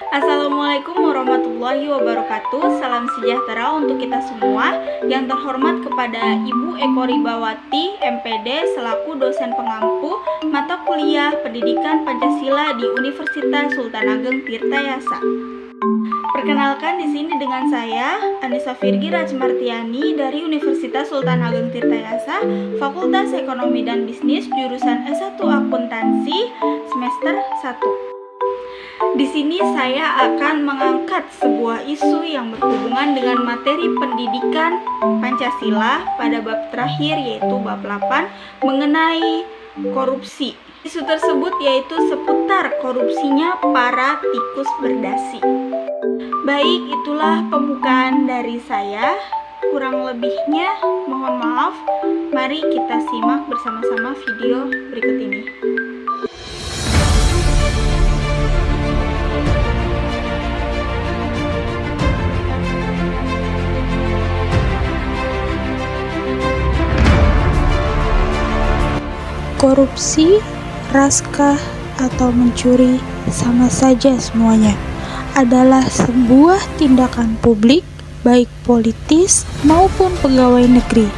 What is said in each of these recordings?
Assalamualaikum warahmatullahi wabarakatuh. Salam sejahtera untuk kita semua. Yang terhormat kepada Ibu Eko Ribawati, MPD, selaku dosen pengampu mata kuliah Pendidikan Pancasila di Universitas Sultan Ageng Tirtayasa. Perkenalkan, di sini dengan saya Anissa Virgi Rajmartiani dari Universitas Sultan Ageng Tirtayasa, Fakultas Ekonomi dan Bisnis, jurusan S1 Akuntansi, semester 1. Di sini saya akan mengangkat sebuah isu yang berhubungan dengan materi pendidikan Pancasila pada bab terakhir, yaitu bab 8 mengenai korupsi. Isu tersebut yaitu seputar korupsinya para tikus berdasi. Baik, itulah pembukaan dari saya. Kurang lebihnya mohon maaf. Mari kita simak bersama-sama video berikut ini. Korupsi, raskah, atau mencuri sama saja semuanya adalah sebuah tindakan publik, baik politis maupun pegawai negeri,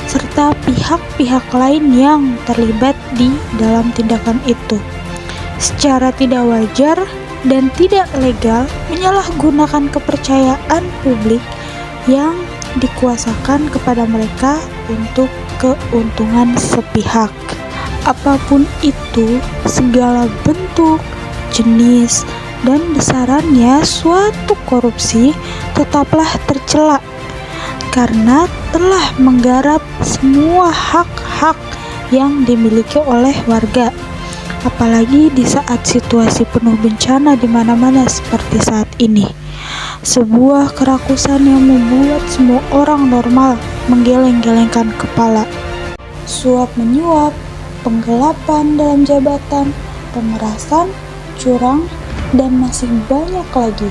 serta pihak-pihak lain yang terlibat di dalam tindakan itu. Secara tidak wajar dan tidak legal menyalahgunakan kepercayaan publik yang dikuasakan kepada mereka untuk keuntungan sepihak. Apapun itu, segala bentuk, jenis, dan besarannya suatu korupsi tetaplah tercela karena telah menggarap semua hak-hak yang dimiliki oleh warga. Apalagi di saat situasi penuh bencana di mana-mana seperti saat ini. Sebuah kerakusan yang membuat semua orang normal menggeleng-gelengkan kepala. Suap menyuap, penggelapan dalam jabatan, pemerasan, curang, dan masih banyak lagi.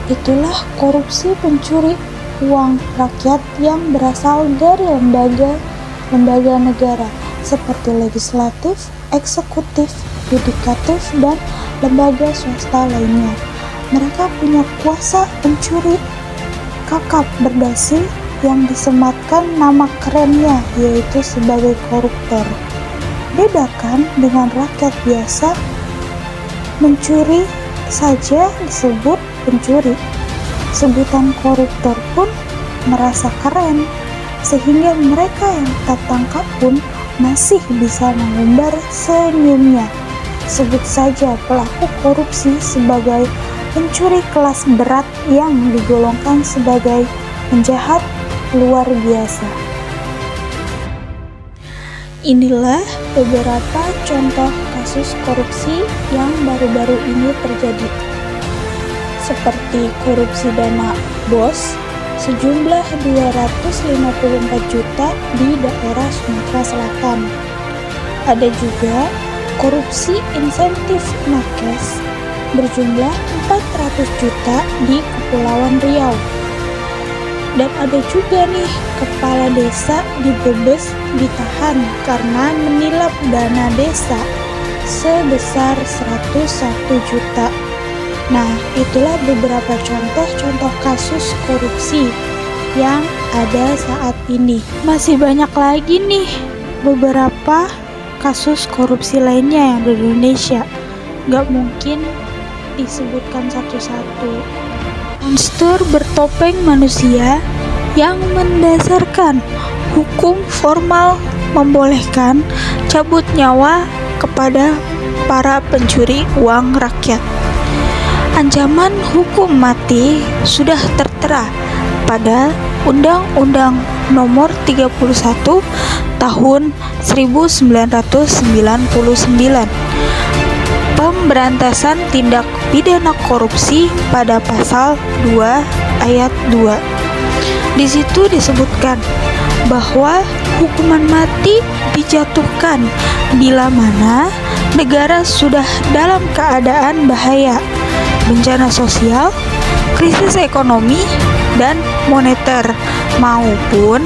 Itulah korupsi pencuri uang rakyat yang berasal dari lembaga negara seperti legislatif, eksekutif, yudikatif, dan lembaga swasta lainnya. Mereka punya kuasa pencuri kakap berdasi yang disematkan nama kerennya, yaitu sebagai koruptor. Bedakan dengan rakyat biasa, mencuri saja disebut pencuri. Sebutan koruptor pun merasa keren, sehingga mereka yang tak tangkap pun masih bisa mengumbar senyumnya. Sebut saja pelaku korupsi sebagai pencuri kelas berat yang digolongkan sebagai penjahat luar biasa. Inilah beberapa contoh kasus korupsi yang baru-baru ini terjadi. Seperti korupsi dana BOS sejumlah 254 juta di daerah Sumatera Selatan. Ada juga korupsi insentif nakes berjumlah 400 juta di Kepulauan Riau. Dan ada juga nih, kepala desa di Brebes ditahan karena menilap dana desa sebesar 101 juta. Nah, itulah beberapa contoh kasus korupsi yang ada saat ini. Masih banyak lagi nih beberapa kasus korupsi lainnya yang ada di Indonesia. Gak mungkin disebutkan satu-satu. Monster bertopeng manusia yang mendasarkan hukum formal membolehkan cabut nyawa kepada para pencuri uang rakyat. Ancaman hukum mati sudah tertera pada Undang-Undang Nomor 31 Tahun 1999. Pemberantasan tindak pidana korupsi pada pasal 2 ayat 2. Di situ disebutkan bahwa hukuman mati dijatuhkan bila mana negara sudah dalam keadaan bahaya, bencana sosial, krisis ekonomi dan moneter, maupun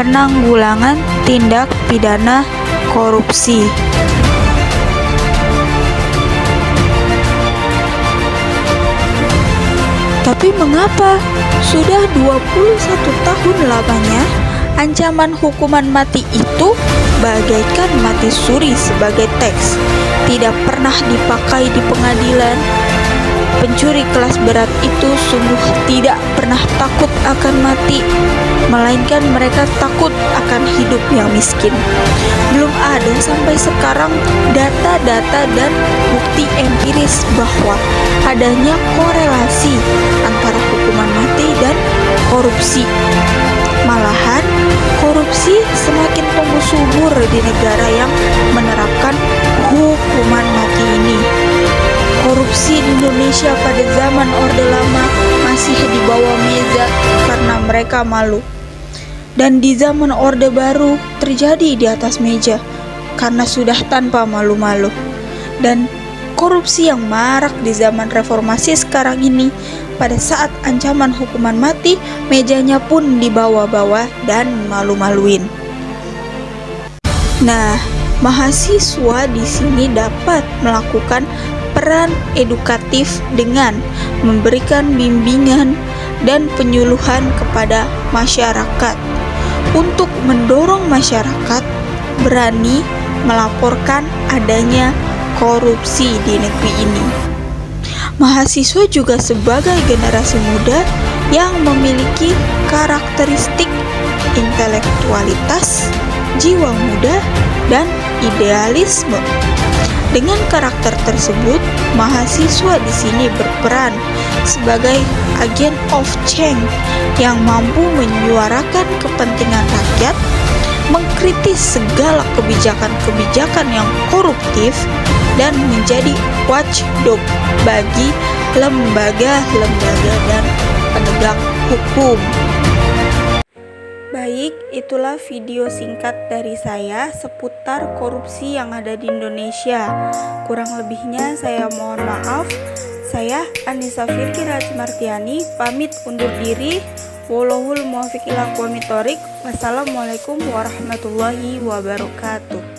penanggulangan tindak pidana korupsi. Tapi mengapa sudah 21 tahun lamanya ancaman hukuman mati itu bagaikan mati suri sebagai teks, tidak pernah dipakai di pengadilan? Pencuri kelas berat itu sungguh tidak pernah takut akan mati, melainkan mereka takut akan hidup yang miskin. Belum ada sampai sekarang data-data dan bukti empiris bahwa adanya korelasi antara hukuman mati dan korupsi. Malahan, korupsi semakin tumbuh subur di negara yang menerapkan hukuman mati ini. Korupsi di Indonesia pada zaman Orde Lama masih di bawah meja karena mereka malu. Dan di zaman Orde Baru terjadi di atas meja karena sudah tanpa malu-malu. Dan korupsi yang marak di zaman reformasi sekarang ini, pada saat ancaman hukuman mati, mejanya pun dibawa-bawa dan malu-maluin. Nah, mahasiswa di sini dapat melakukan peran edukatif dengan memberikan bimbingan dan penyuluhan kepada masyarakat untuk mendorong masyarakat berani melaporkan adanya korupsi di negeri ini. Mahasiswa juga sebagai generasi muda yang memiliki karakteristik intelektualitas, jiwa muda, dan idealisme. Dengan karakter tersebut, mahasiswa di sini berperan sebagai agen of change yang mampu menyuarakan kepentingan rakyat, mengkritis segala kebijakan-kebijakan yang koruptif, dan menjadi watchdog bagi lembaga-lembaga dan penegak hukum. Baik, itulah video singkat dari saya seputar korupsi yang ada di Indonesia. Kurang lebihnya saya mohon maaf. Saya Anissa Firkira Cimartiani pamit undur diri. Wallahul muwaffiq ila aqwamit thoriq. Wassalamualaikum warahmatullahi wabarakatuh.